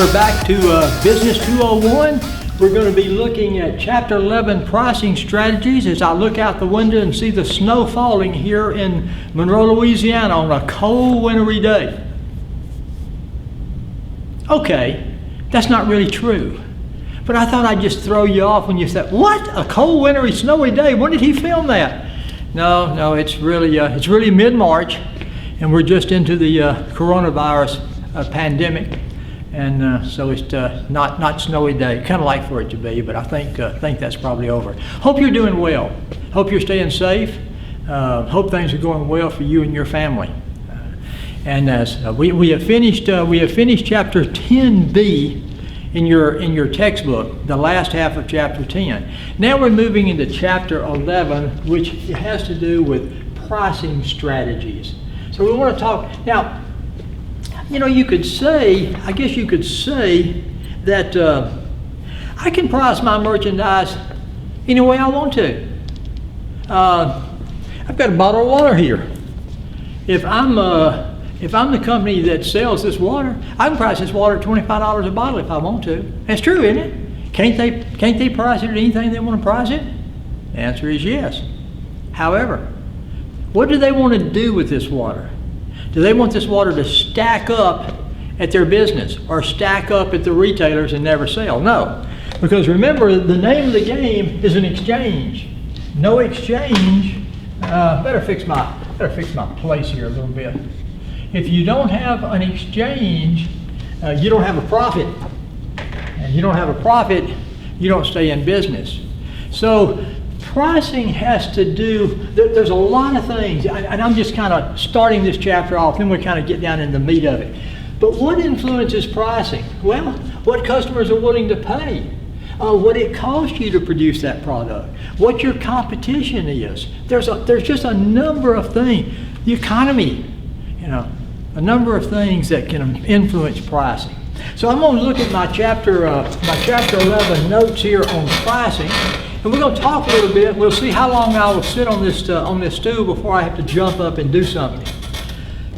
We're back to Business 201. We're going to be looking at Chapter 11 pricing strategies as I look out the window and see the snow falling here in Monroe, Louisiana on a cold, wintry day. Okay, that's not really true. But I thought I'd just throw you off when you said, what? A cold, wintry, snowy day? When did he film that? No, it's really mid-March, and we're just into the coronavirus pandemic. And so it's not snowy day. Kind of like for it to be, but I think that's probably over. Hope you're doing well. Hope you're staying safe. Hope things are going well for you and your family. And as we have finished chapter 10b in your textbook, the last half of chapter 10. Now we're moving into chapter 11, which has to do with pricing strategies. So we want to talk now. You know, I guess you could say that I can price my merchandise any way I want to. I've got a bottle of water here. If I'm the company that sells this water, I can price this water at $25 a bottle if I want to. That's true, isn't it? Can't they price it at anything they want to price it? The answer is yes. However, what do they want to do with this water? Do they want this water to stack up at their business or stack up at the retailers and never sell? No, because remember, the name of the game is an exchange. No exchange. Better fix my place here a little bit. If you don't have an exchange, you don't have a profit, and you don't have a profit, you don't stay in business. So pricing has to do, there's a lot of things, and I'm just kind of starting this chapter off, then we kind of get down in the meat of it. But what influences pricing? Well, what customers are willing to pay, what it costs you to produce that product, what your competition is. There's just a number of things. The economy, a number of things that can influence pricing. So I'm going to look at my chapter 11 notes here on pricing. And we're going to talk a little bit. We'll see how long I will sit on this stool before I have to jump up and do something.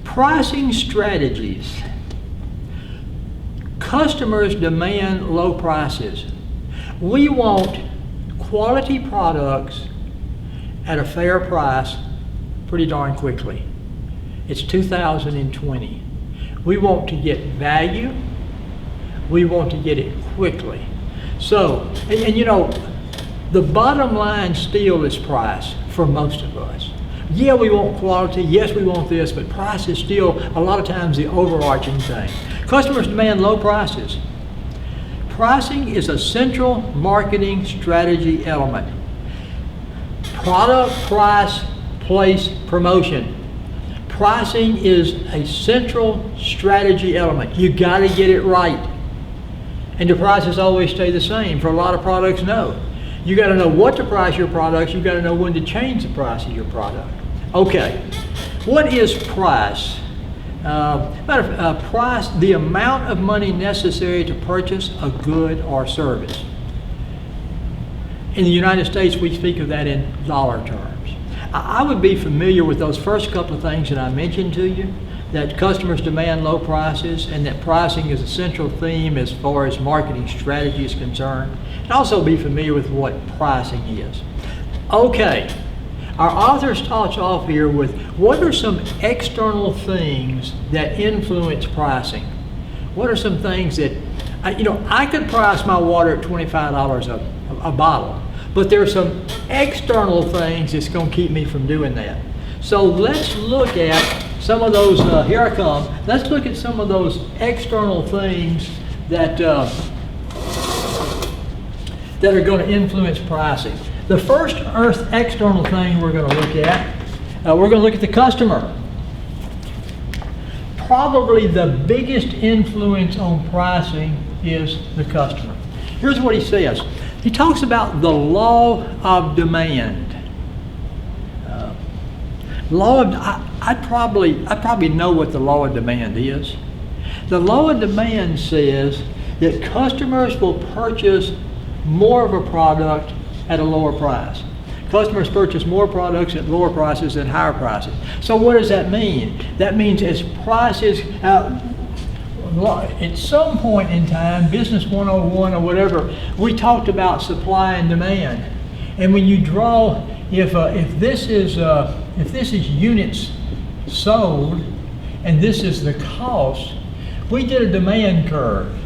Pricing strategies. Customers demand low prices. We want quality products at a fair price pretty darn quickly. It's 2020. We want to get value. We want to get it quickly. So, and the bottom line still is price for most of us. Yeah, we want quality. Yes, we want this, but price is still a lot of times the overarching thing. Customers demand low prices. Pricing is a central marketing strategy element. Product, price, place, promotion. Pricing is a central strategy element. You got to get it right. And the prices always stay the same. For a lot of products, no. You got to know what to price your products. You got to know when to change the price of your product. Okay, what is price? Price, the amount of money necessary to purchase a good or service. In the United States, we speak of that in dollar terms. I would be familiar with those first couple of things that I mentioned to you, that customers demand low prices and that pricing is a central theme as far as marketing strategy is concerned. And also be familiar with what pricing is. Okay, our author starts off here with what are some external things that influence pricing? What are some things that, I could price my water at $25 a bottle, but there are some external things that's going to keep me from doing that. So let's look at some of those, here I come. Let's look at some of those external things that are going to influence pricing. The first external thing we're going to look at, the customer. Probably the biggest influence on pricing is the customer. Here's what he says. He talks about the law of demand. I probably know what the law of demand is. The law of demand says that customers will purchase more of a product at a lower price. Customers purchase more products at lower prices than higher prices. So what does that mean? That means as prices, at some point in time, Business 101 or whatever, we talked about supply and demand. And when you draw, if this is units sold and this is the cost, we did a demand curve.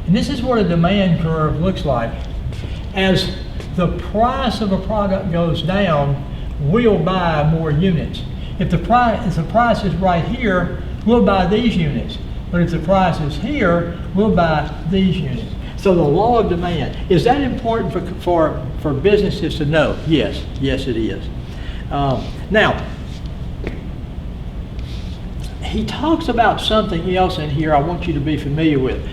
And this is what a demand curve looks like. As the price of a product goes down, we'll buy more units. If the price is right here, we'll buy these units. But if the price is here, we'll buy these units. So the law of demand, is that important for businesses to know? Yes, yes it is. Now, he talks about something else in here I want you to be familiar with.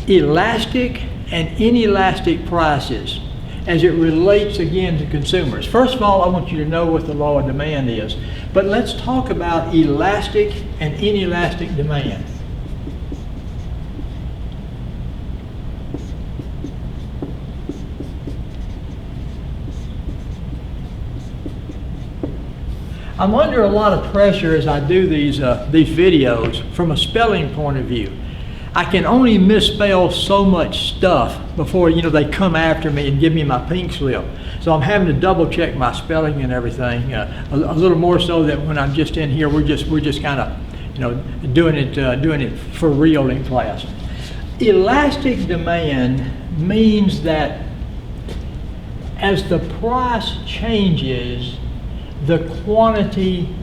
Elastic and inelastic prices as it relates again to consumers. First of all, I want you to know what the law of demand is. But let's talk about elastic and inelastic demand. I'm under a lot of pressure as I do these videos from a spelling point of view. I can only misspell so much stuff before they come after me and give me my pink slip. So I'm having to double check my spelling and everything a little more so that when I'm just in here, we're just kind of doing it for real in class. Elastic demand means that as the price changes, the quantity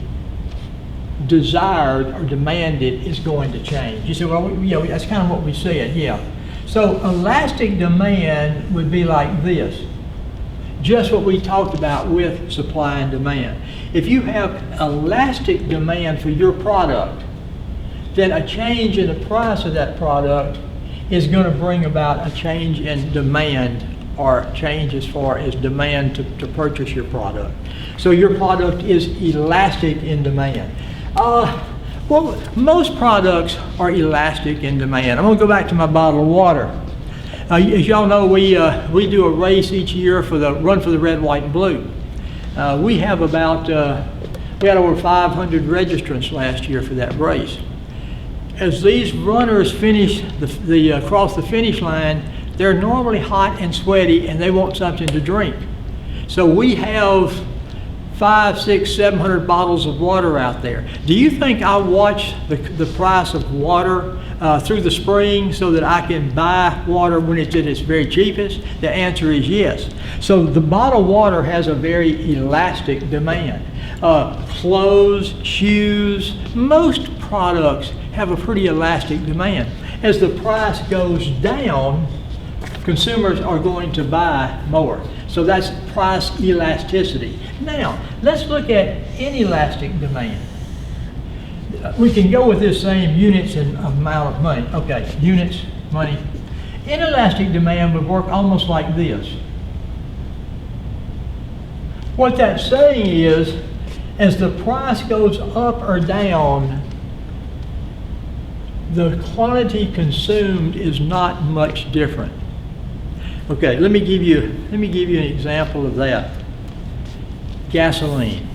desired or demanded is going to change. You say, well, that's kind of what we said, yeah. So elastic demand would be like this. Just what we talked about with supply and demand. If you have elastic demand for your product, then a change in the price of that product is going to bring about a change in demand or change as far as demand to purchase your product. So your product is elastic in demand. Well, most products are elastic in demand. I'm going to go back to my bottle of water. As y'all know, we do a race each year for the Run for the Red, White, and Blue. We have we had over 500 registrants last year for that race. As these runners finish cross the finish line, they're normally hot and sweaty and they want something to drink. So we have 500, 600, 700 bottles of water out there. Do you think I watch the price of water through the spring so that I can buy water when it's at its very cheapest? The answer is yes. So the bottled water has a very elastic demand. Clothes, shoes, most products have a pretty elastic demand. As the price goes down, consumers are going to buy more. So that's price elasticity. Now, let's look at inelastic demand. We can go with this same units and amount of money. Okay, units, money. Inelastic demand would work almost like this. What that's saying is, as the price goes up or down, the quantity consumed is not much different. Okay, let me give you an example of that. Gasoline.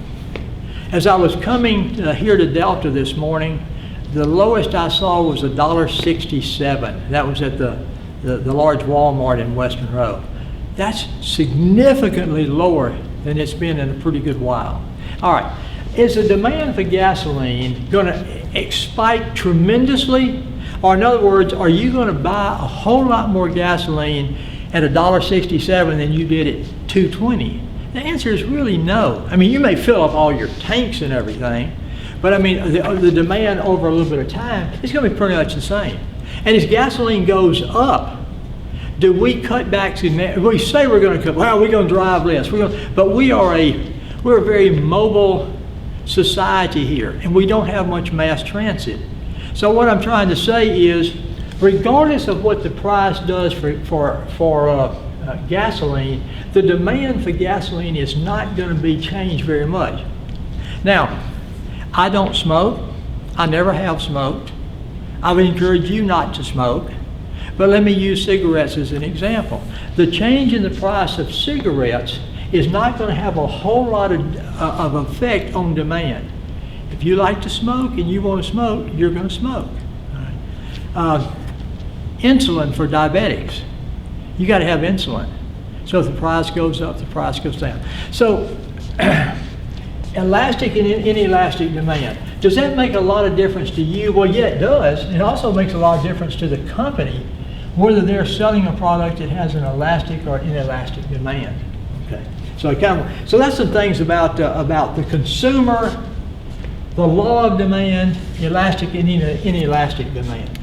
As I was coming here to Delta this morning, the lowest I saw was $1.67. That was at the large Walmart in Western Row. That's significantly lower than it's been in a pretty good while. All right, is the demand for gasoline going to spike tremendously? Or in other words, are you going to buy a whole lot more gasoline at $1.67 than you did at $2.20? The answer is really no. I mean, you may fill up all your tanks and everything, but I mean, the demand over a little bit of time is going to be pretty much the same. And as gasoline goes up, do we cut back? We say we're going to cut. Well, we're going to drive less. But we're a very mobile society here, and we don't have much mass transit. So what I'm trying to say is, regardless of what the price does for gasoline, the demand for gasoline is not going to be changed very much. Now, I don't smoke. I never have smoked. I would encourage you not to smoke. But let me use cigarettes as an example. The change in the price of cigarettes is not going to have a whole lot of effect on demand. If you like to smoke and you want to smoke, you're going to smoke. Insulin for diabetics. You got to have insulin. So if the price goes up, the price goes down. So elastic and inelastic demand. Does that make a lot of difference to you? Well, yeah, it does. It also makes a lot of difference to the company, whether they're selling a product that has an elastic or inelastic demand. Okay. So so that's some things about the consumer, the law of demand, elastic and inelastic demand.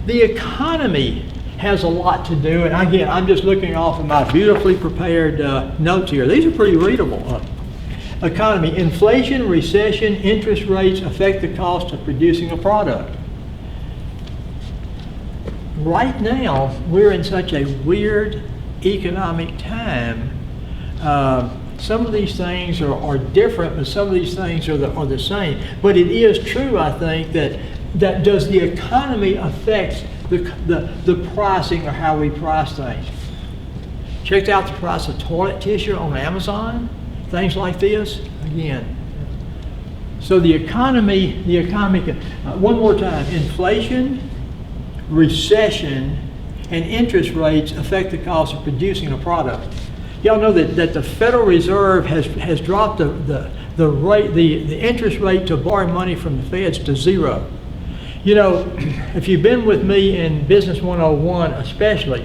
The economy has a lot to do, and again, I'm just looking off of my beautifully prepared notes here. These are pretty readable. Economy: inflation, recession, interest rates affect the cost of producing a product. Right now, we're in such a weird economic time. Some of these things are different, but some of these things are the same. But it is true, I think, that does the economy affect the pricing or how we price things. Checked out the price of toilet tissue on Amazon, things like this. Again, so the economy. One more time: inflation, recession, and interest rates affect the cost of producing a product. Y'all know that the Federal Reserve has dropped the interest rate to borrow money from the Feds to 0. You know, if you've been with me in Business 101 especially,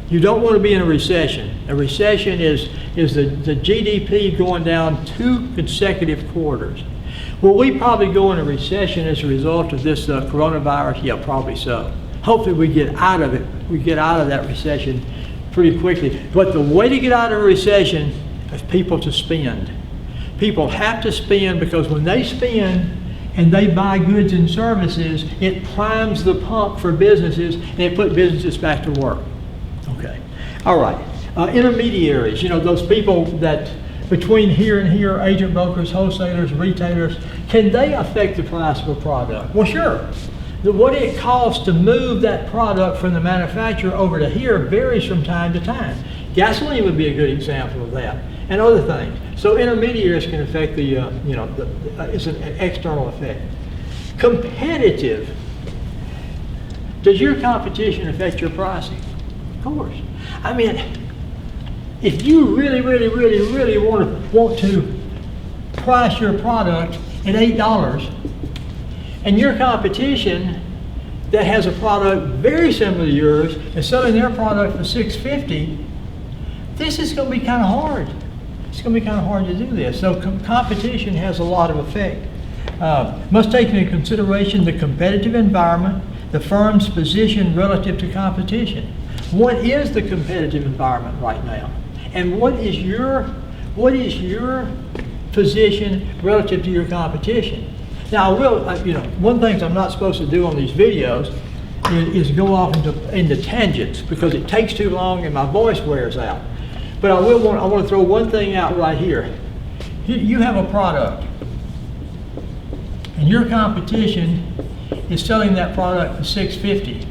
you don't want to be in a recession. A recession is the GDP going down 2 consecutive quarters. Will we probably go in a recession as a result of this coronavirus? Yeah, probably so. Hopefully we get out of it. We get out of that recession pretty quickly. But the way to get out of a recession is people to spend. People have to spend, because when they spend and they buy goods and services, it primes the pump for businesses and it puts businesses back to work. Okay. All right. Intermediaries, you know, those people that between here and here, agent brokers, wholesalers, retailers, can they affect the price of a product? Well, sure. What it costs to move that product from the manufacturer over to here varies from time to time. Gasoline would be a good example of that, and other things. So intermediaries can affect it's an external effect. Competitive. Does your competition affect your pricing? Of course. I mean, if you really want to price your product at $8, and your competition that has a product very similar to yours is selling their product for $6.50, this is going to be kind of hard. It's going to be kind of hard to do this. So competition has a lot of effect. Must take into consideration the competitive environment, the firm's position relative to competition. What is the competitive environment right now? And what is your position relative to your competition? Now, I will, one thing I'm not supposed to do on these videos is go off into tangents, because it takes too long and my voice wears out. But I want to throw one thing out right here. You have a product, and your competition is selling that product for $6.50,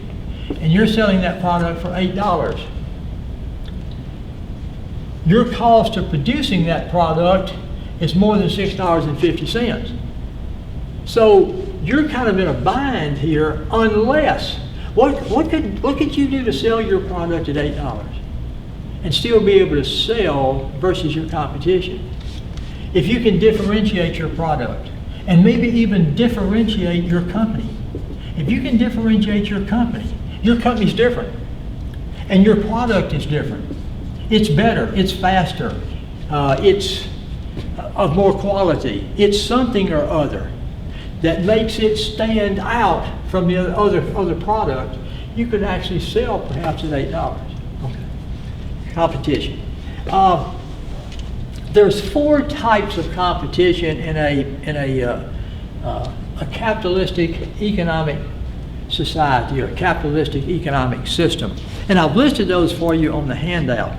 and you're selling that product for $8. Your cost of producing that product is more than $6.50. So you're kind of in a bind here, unless, what could you do to sell your product at $8 and still be able to sell versus your competition? If you can differentiate your product and maybe even differentiate your company. If you can differentiate your company's different and your product is different. It's better, it's faster, it's of more quality, it's something or other that makes it stand out from the other product, you could actually sell perhaps at $8. Okay. Competition. There's 4 types of competition in a capitalistic economic society or a capitalistic economic system, and I've listed those for you on the handout.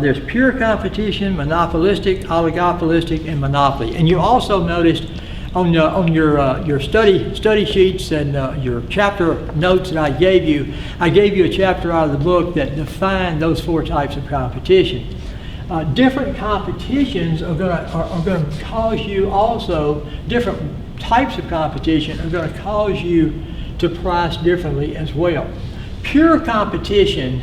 There's pure competition, monopolistic, oligopolistic, and monopoly. And you also noticed on your study sheets and your chapter notes that I gave you a chapter out of the book that defined those 4 types of competition. Different competitions are going to cause you also, different types of competition are going to cause you to price differently as well. Pure competition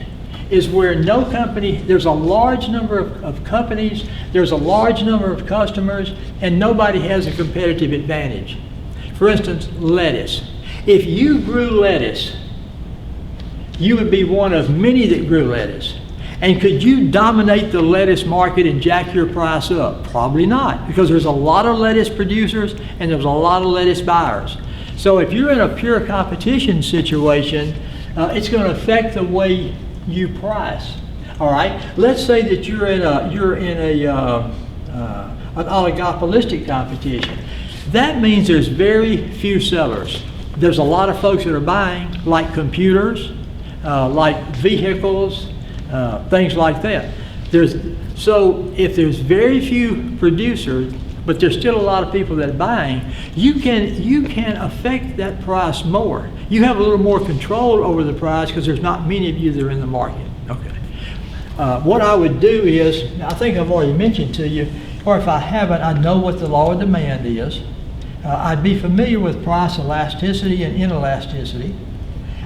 is where no company, there's a large number of companies, there's a large number of customers, and nobody has a competitive advantage. For instance, lettuce. If you grew lettuce, you would be one of many that grew lettuce. And could you dominate the lettuce market and jack your price up? Probably not, because there's a lot of lettuce producers and there's a lot of lettuce buyers. So if you're in a pure competition situation, it's going to affect the way you price. All right. Let's say that you're in an oligopolistic competition. That means there's very few sellers. There's a lot of folks that are buying, like computers, like vehicles, things like that. So if there's very few producers, but there's still a lot of people that are buying, you can affect that price more. You have a little more control over the price because there's not many of you that are in the market. Okay. What I would do is, I think I've already mentioned to you, or if I haven't, I know what the law of demand is. I'd be familiar with price elasticity and inelasticity.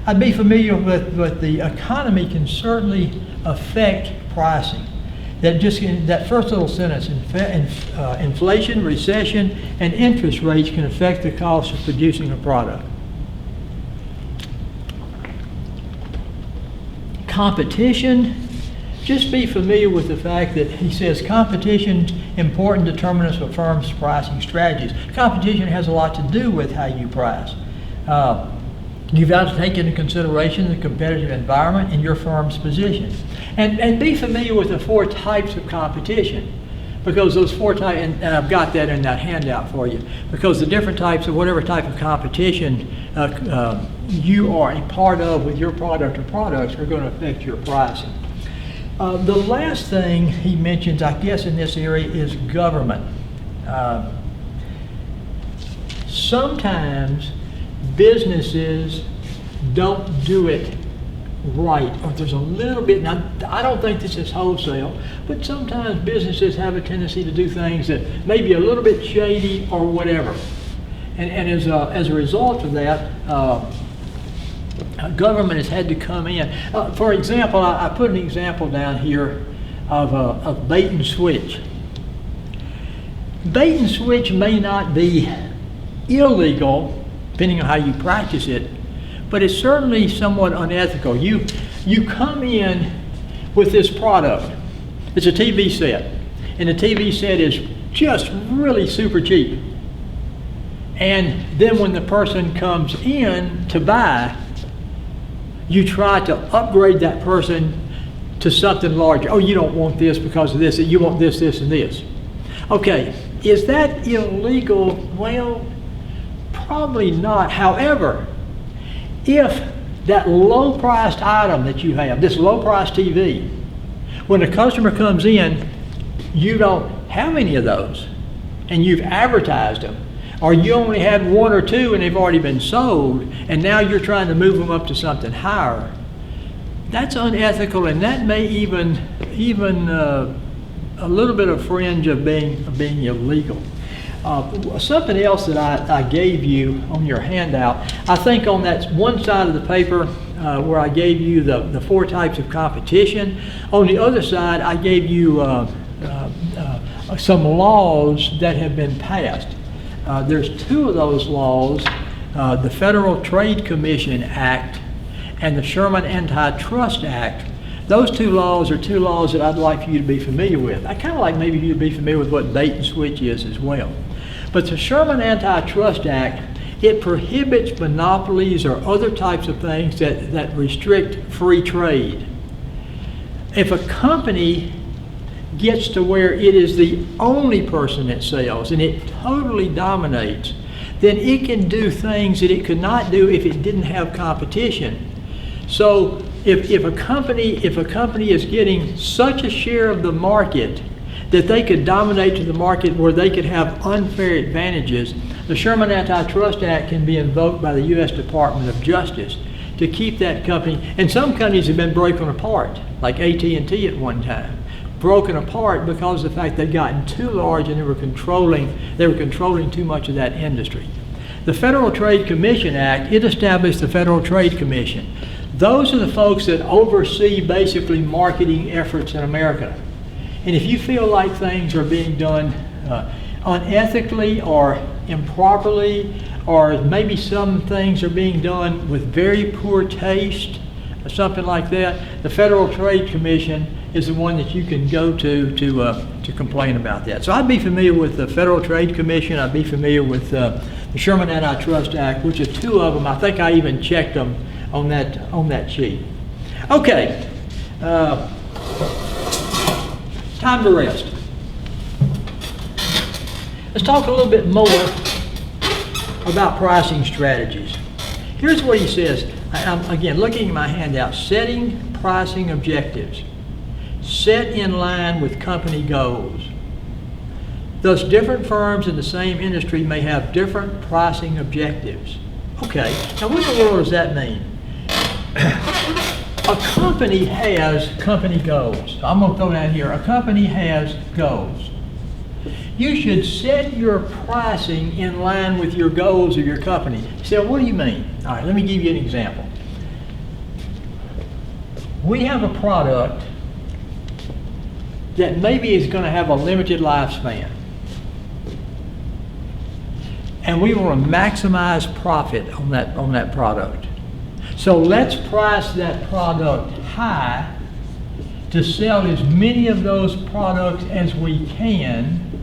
I'd be familiar with the economy can certainly affect pricing. That first little sentence, inflation, recession, and interest rates can affect the cost of producing a product. Competition, just be familiar with the fact that he says competition important determinants of firms' pricing strategies. Competition has a lot to do with how you price. You've got to take into consideration the competitive environment and your firm's position. And be familiar with the 4 types of competition, because those 4 types, and I've got that in that handout for you, because the different types of whatever type of competition you are a part of with your product or products are going to affect your pricing. The last thing he mentions, I guess, in this area is government. Sometimes businesses don't do it right, or there's a little bit, now I don't think this is wholesale, but sometimes businesses have a tendency to do things that may be a little bit shady or whatever. And as a result of that, government has had to come in. For example, I put an example down here of bait and switch. Bait and switch may not be illegal, depending on how you practice it, but it's certainly somewhat unethical. You come in with this product. It's a TV set, and the TV set is just really super cheap. And then when the person comes in to buy, you try to upgrade that person to something larger. Oh, you don't want this because of this. You want this, this, and this. Okay, is that illegal? Well, probably not. However, if that low-priced item that you have, this low-priced TV, when a customer comes in, you don't have any of those, and you've advertised them, or you only had 1 or 2 and they've already been sold, and now you're trying to move them up to something higher, that's unethical, and that may even a little bit of fringe of being illegal. Something else that I gave you on your handout, I think on that one side of the paper where I gave you the 4 types of competition, on the other side I gave you some laws that have been passed. There's 2 of those laws, the Federal Trade Commission Act and the Sherman Antitrust Act. Those 2 laws are 2 laws that I'd like for you to be familiar with. I kind of like maybe you to be familiar with what bait and switch is as well. But the Sherman Antitrust Act, it prohibits monopolies or other types of things that restrict free trade. If a company gets to where it is the only person that sells and it totally dominates, then it can do things that it could not do if it didn't have competition. So if a company is getting such a share of the market that they could dominate to the market where they could have unfair advantages, the Sherman Antitrust Act can be invoked by the U.S. Department of Justice to keep that company. And some companies have been broken apart, like AT&T at one time, broken apart because of the fact they'd gotten too large and they were controlling too much of that industry. The Federal Trade Commission Act, it established the Federal Trade Commission. Those are the folks that oversee basically marketing efforts in America. And if you feel like things are being done unethically or improperly, or maybe some things are being done with very poor taste or something like that, the Federal Trade Commission is the one that you can go to complain about that. So I'd be familiar with the Federal Trade Commission. I'd be familiar with the Sherman Antitrust Act, which are two of them. I think I even checked them on that sheet. Okay, time to rest. Let's talk a little bit more about pricing strategies. Here's what he says. I'm, again, looking at my handout, setting pricing objectives. Set in line with company goals. Thus, different firms in the same industry may have different pricing objectives. Okay, now what in the world does that mean? A company has company goals. I'm going to throw that here. A company has goals. You should set your pricing in line with your goals of your company. You say, well, what do you mean? All right, let me give you an example. We have a product that maybe is going to have a limited lifespan. And we want to maximize profit on that product. So let's price that product high to sell as many of those products as we can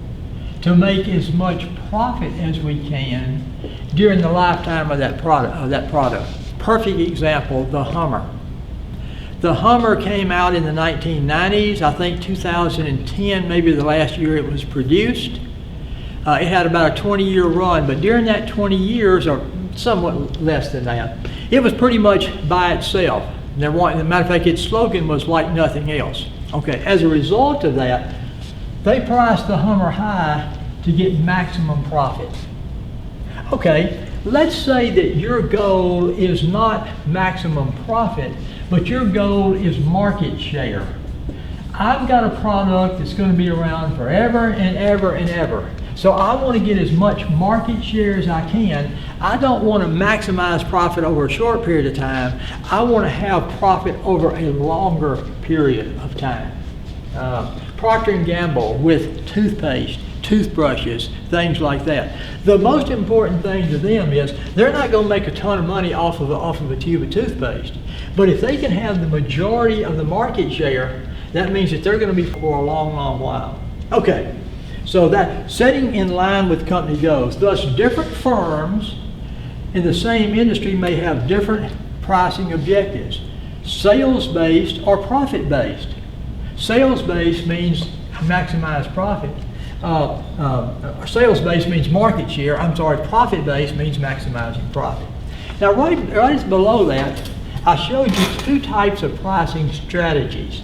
to make as much profit as we can during the lifetime of that product. Perfect example, the Hummer. The Hummer came out in the 1990s, I think 2010, maybe the last year it was produced. It had about a 20-year run, but during that 20 years, or somewhat less than that, it was pretty much by itself. As a matter of fact, its slogan was like nothing else. Okay, as a result of that, they priced the Hummer high to get maximum profit. Okay, let's say that your goal is not maximum profit, but your goal is market share. I've got a product that's going to be around forever and ever and ever. So I want to get as much market share as I can. I don't want to maximize profit over a short period of time. I want to have profit over a longer period of time. Procter & Gamble with toothpaste, toothbrushes, things like that. The most important thing to them is they're not going to make a ton of money off of a tube of toothpaste. But if they can have the majority of the market share, that means that they're going to be for a long, long while. Okay, so that setting in line with company goals. Thus, different firms in the same industry may have different pricing objectives. Sales-based or profit-based. Sales-based means maximize profit. Sales-based means market share. Profit-based means maximizing profit. Now, right below that, I showed you two types of pricing strategies.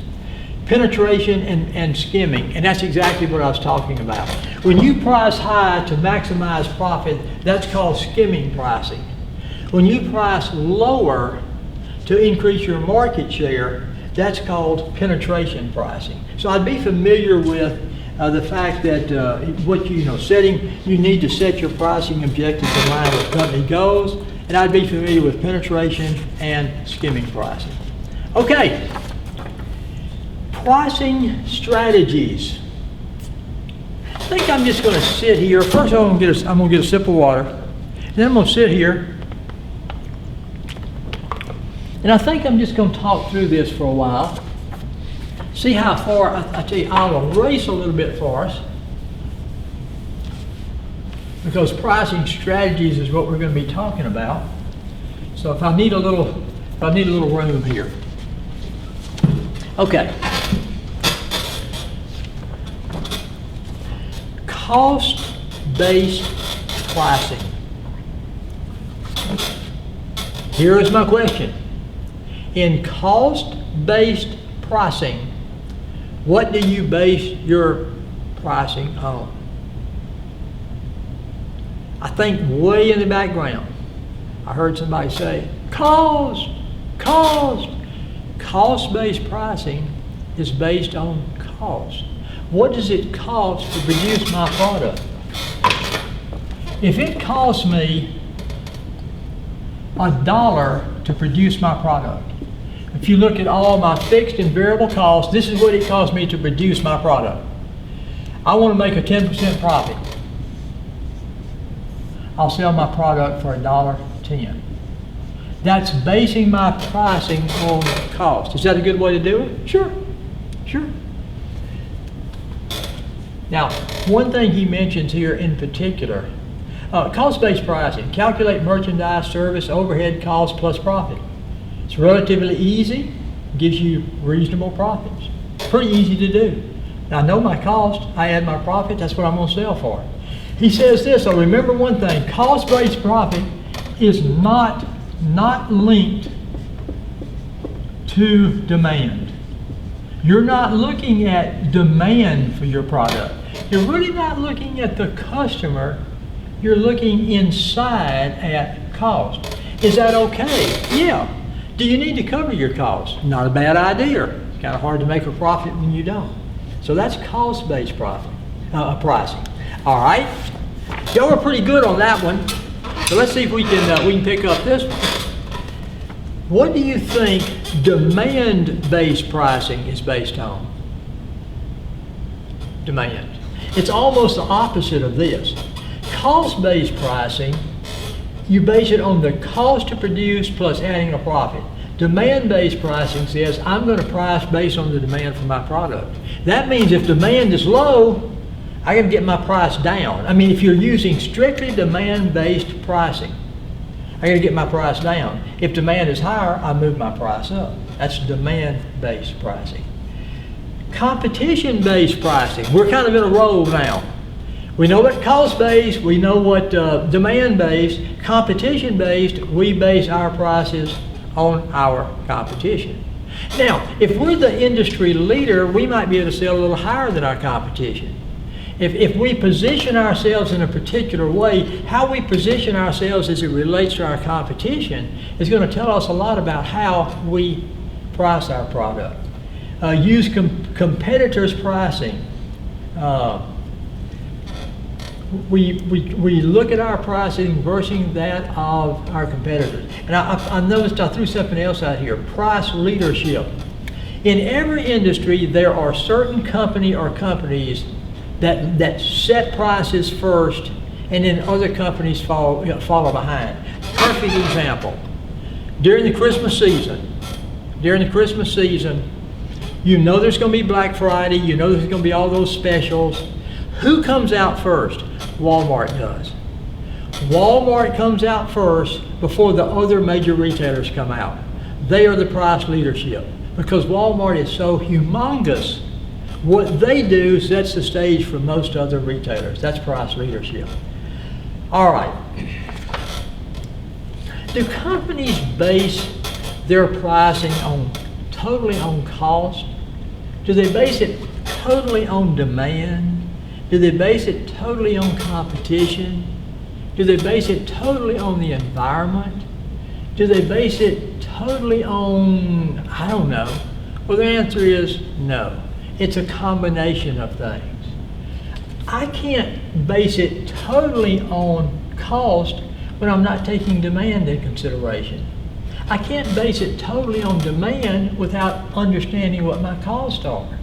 Penetration and skimming, and that's exactly what I was talking about. When you price high to maximize profit, that's called skimming pricing. When you price lower to increase your market share, that's called penetration pricing. So I'd be familiar with the fact that you need to set your pricing objectives in line with company goals, and I'd be familiar with penetration and skimming pricing. Okay. Pricing strategies. I think I'm just going to sit here. First, I'm going to get a sip of water. And then I'm going to sit here. And I think I'm just going to talk through this for a while. See how far, I tell you, I'll erase a little bit for us. Because pricing strategies is what we're going to be talking about. So if I need a little room here. Okay. Cost-based pricing. Here is my question. In cost-based pricing, what do you base your pricing on? I think way in the background, I heard somebody say, cost. Cost-based pricing is based on cost. What does it cost to produce my product? If it costs me $1 to produce my product. If you look at all my fixed and variable costs, this is what it costs me to produce my product. I want to make a 10% profit. I'll sell my product for $1.10. That's basing my pricing on cost. Is that a good way to do it? Sure, sure. Now, one thing he mentions here in particular, cost-based pricing. Calculate merchandise, service, overhead costs plus profit. It's relatively easy, gives you reasonable profits. Pretty easy to do. Now, I know my cost, I add my profit, that's what I'm going to sell for. He says this, so remember one thing, cost-based profit is not linked to demand. You're not looking at demand for your product. You're really not looking at the customer. You're looking inside at cost. Is that okay? Yeah. Do you need to cover your costs? Not a bad idea. It's kind of hard to make a profit when you don't. So that's cost-based profit, pricing. All right. Y'all are pretty good on that one. So let's see if we can pick up this one. What do you think demand-based pricing is based on? Demand. It's almost the opposite of this. Cost-based pricing, you base it on the cost to produce plus adding a profit. Demand-based pricing says I'm going to price based on the demand for my product. That means if demand is low, I got to get my price down. I mean, if you're using strictly demand-based pricing, I got to get my price down. If demand is higher, I move my price up. That's demand-based pricing. Competition-based pricing. We're kind of in a roll now. We know what cost-based, we know what demand-based. Competition-based, we base our prices on our competition. Now, if we're the industry leader, we might be able to sell a little higher than our competition. If we position ourselves in a particular way, how we position ourselves as it relates to our competition is going to tell us a lot about how we price our product. Use competitors' pricing. We look at our pricing versus that of our competitors. And I noticed I threw something else out here, price leadership. In every industry, there are certain company or companies that set prices first, and then other companies follow behind. Perfect example. During the Christmas season, you know there's going to be Black Friday, you know there's going to be all those specials. Who comes out first? Walmart does. Walmart comes out first before the other major retailers come out. They are the price leadership because Walmart is so humongous. What they do sets the stage for most other retailers. That's price leadership. All right. Do companies base their pricing totally on cost? Do they base it totally on demand? Do they base it totally on competition? Do they base it totally on the environment? Do they base it totally on, I don't know? Well, the answer is no. It's a combination of things. I can't base it totally on cost when I'm not taking demand into consideration. I can't base it totally on demand without understanding what my costs are.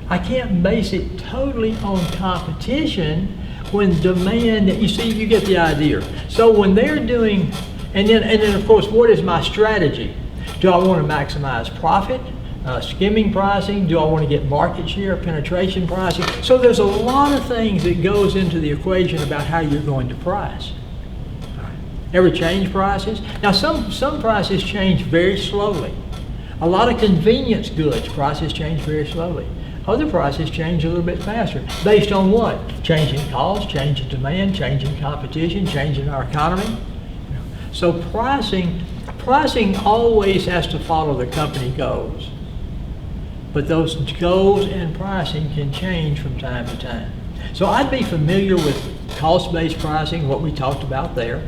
I can't base it totally on competition when demand, you see, you get the idea. So when they're doing, and then of course, what is my strategy? Do I want to maximize profit? Skimming pricing? Do I want to get market share, penetration pricing? So there's a lot of things that goes into the equation about how you're going to price. Ever change prices? Now some prices change very slowly. A lot of convenience goods, prices change very slowly. Other prices change a little bit faster. Based on what? Changing cost, changing demand, changing competition, changing our economy. So pricing always has to follow the company goals. But those goals and pricing can change from time to time. So I'd be familiar with cost-based pricing, what we talked about there.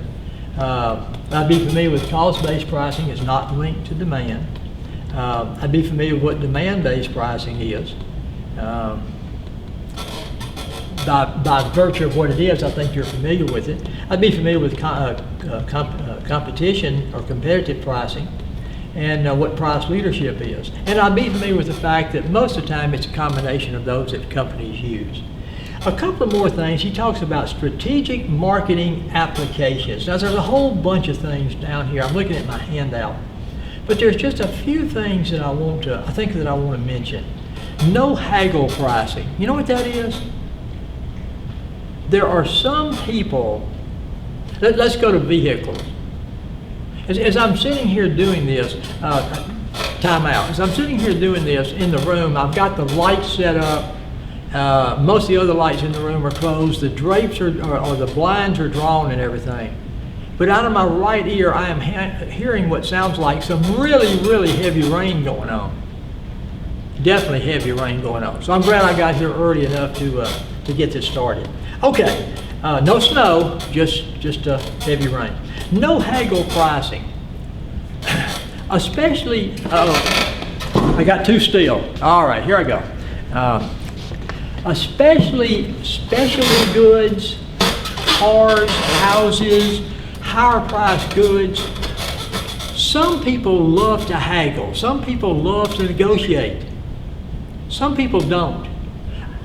I'd be familiar with cost-based pricing is not linked to demand. I'd be familiar with what demand-based pricing is. by virtue of what it is, I think you're familiar with it. I'd be familiar with competition or competitive pricing and what price leadership is. And I'd be familiar with the fact that most of the time it's a combination of those that companies use. A couple of more things. He talks about strategic marketing applications. Now there's a whole bunch of things down here. I'm looking at my handout. But there's just a few things that I think that I want to mention. No haggle pricing. You know what that is? There are some people, let's go to vehicles. As I'm sitting here doing this, time out. As I'm sitting here doing this in the room, I've got the lights set up. Most of the other lights in the room are closed. The drapes or the blinds are drawn and everything. But out of my right ear, I am hearing what sounds like some really, really heavy rain going on. Definitely heavy rain going on. So I'm glad I got here early enough to get this started. Okay, no snow, just heavy rain. No haggle pricing. Especially, I got two still. All right, here I go. Especially specialty goods, cars, houses, higher priced goods. Some people love to haggle. Some people love to negotiate. Some people don't.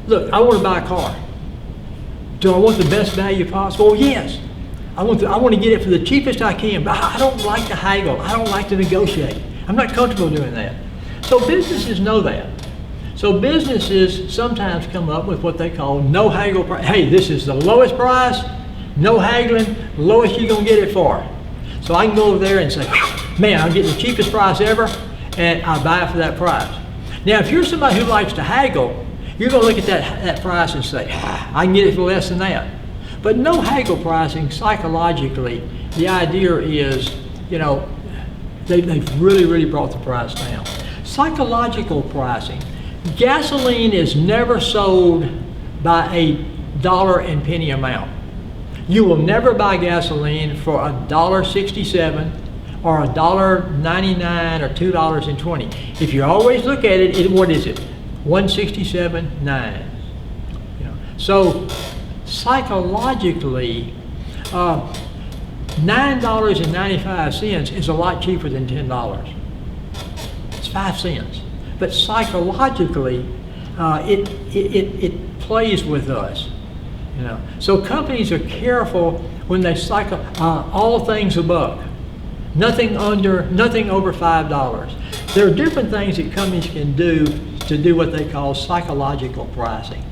Look, I want to buy a car. Do I want the best value possible? Yes. I want to get it for the cheapest I can, but I don't like to haggle. I don't like to negotiate. I'm not comfortable doing that. So businesses know that. So businesses sometimes come up with what they call no haggle price. Hey, this is the lowest price, no haggling, lowest you're gonna get it for. So I can go over there and say, man, I'm getting the cheapest price ever, and I buy it for that price. Now, if you're somebody who likes to haggle, you're gonna look at that price and say, I can get it for less than that. But no haggle pricing, psychologically, the idea is, you know, they've really, really brought the price down. Psychological pricing. Gasoline is never sold by a dollar and penny amount. You will never buy gasoline for $1.67 or $1.99 or $2.20. If you always look at it, what is it? $1.67.9. You know, so psychologically, $9.95 is a lot cheaper than $10. It's 5 cents. But psychologically, it plays with us, you know. So companies are careful when they cycle all things above, nothing over $5. There are different things that companies can do to do what they call psychological pricing.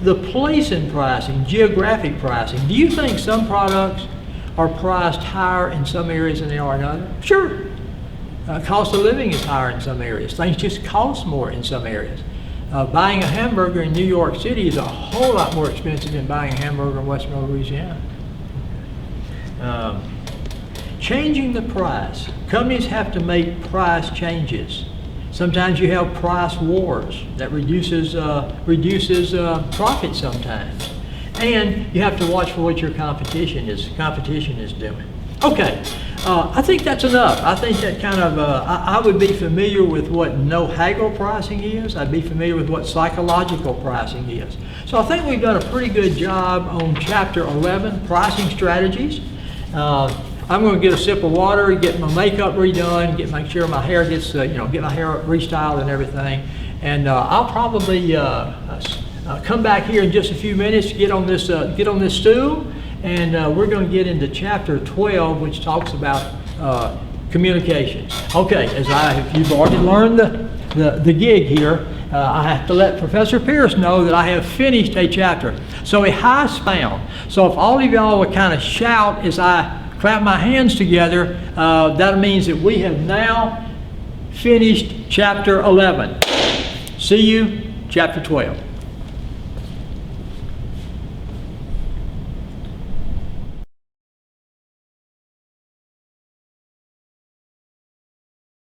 The place in pricing, geographic pricing. Do you think some products are priced higher in some areas than they are in others? Sure. Cost of living is higher in some areas. Things just cost more in some areas. Buying a hamburger in New York City is a whole lot more expensive than buying a hamburger in Western Louisiana. Changing the price. Companies have to make price changes. Sometimes you have price wars that reduces profit sometimes. And you have to watch for what your competition is doing. Okay, I think that's enough. I think that kind of, I would be familiar with what no haggle pricing is. I'd be familiar with what psychological pricing is. So I think we've done a pretty good job on Chapter 11, Pricing Strategies. I'm going to get a sip of water, get my makeup redone, make sure my hair gets, get my hair restyled and everything. And I'll probably come back here in just a few minutes, get on this stool, and we're going to get into Chapter 12, which talks about communications. Okay, if you've already learned the gig here, I have to let Professor Pierce know that I have finished a chapter. So a high sound. So if all of y'all would kind of shout as I clap my hands together, that means that we have now finished Chapter 11. See you, Chapter 12.